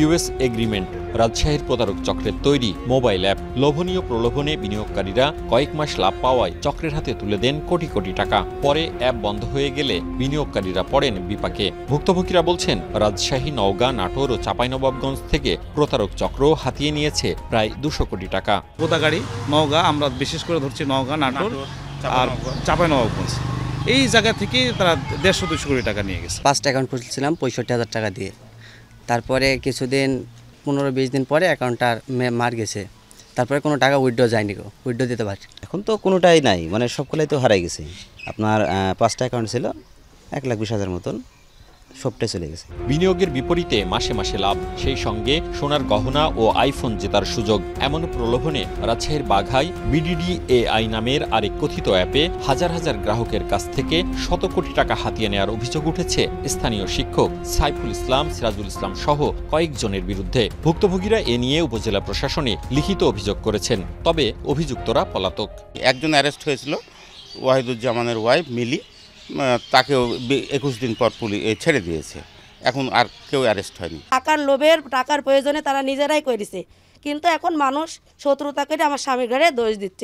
US agreement রাজশাহীর প্রতারক চক্রের তৈরি মোবাইল অ্যাপ। লোভনীয় প্রলোভনে বিনিয়োগকারীরা কয়েক মাস লাভ পাওয়ায় চক্রের হাতে তুলে দেন কোটি কোটি টাকা। পরে অ্যাপ বন্ধ হয়ে গেলে বিনিয়োগকারীরা পড়েন বিপাকে। ভুক্তভোগীরা বলছেন, রাজশাহী, নওগাঁ, নাটোর ও চাঁপাইনবাবগঞ্জ থেকে প্রতারক চক্র হাতিয়ে নিয়েছে প্রায় 200 কোটি টাকা। গোদাগাড়ি, নওগাঁ, আমরা বিশেষ করে ধরছি নওগাঁ, নাটোর আর চাঁপাইনবাবগঞ্জ, এই জায়গা থেকে তারা 150-200 কোটি টাকা নিয়ে গেছে। 5টা অ্যাকাউন্ট খুলছিলাম 65,000 টাকা দিয়ে। তারপরে কিছুদিন 15-20 দিন পরে অ্যাকাউন্টটা মার গেছে। তারপরে কোনো টাকা উইথড্র যায়নি, উইথড্র দিতে পারি। এখন তো কোনোটাই নাই, মানে সবগুলাই তো হারাই গেছে। আপনার 5টা অ্যাকাউন্ট ছিল 1,20,000 মতন, সবটাই চলে গেছে। বিনিয়োগের বিপরীতে মাসে মাসে লাভ, সেই সঙ্গে সোনার গহনা ও আইফোন জেতার সুযোগ। এমন প্রলোভনে রাজশাহীর বাঘায় BDDAI নামের আরেক কথিত অ্যাপে হাজার হাজার গ্রাহকের কাছ থেকে শত কোটি টাকা হাতিয়ে নেওয়ার অভিযোগ উঠেছে স্থানীয় শিক্ষক সাইফুল ইসলাম, সিরাজুল ইসলাম সহ কয়েকজনের বিরুদ্ধে। ভুক্তভোগীরা এ নিয়ে উপজেলা প্রশাসনে লিখিত অভিযোগ করেছেন, তবে অভিযুক্তরা পলাতক। একজন অ্যারেস্ট হয়েছিল, ওয়াহিদুজ্জামানের ওয়াইফ মিলি, তাকেও 21 দিন পর পুলিশ ছেড়ে দিয়েছে। এখন আর কেউ অ্যারেস্ট হয়নি। টাকার লোভের, টাকার প্রয়োজনে তারা নিজেরাই করেছে, কিন্তু এখন মানুষ শত্রুতা করে আমার স্বামীর ঘরে দোষ দিচ্ছে।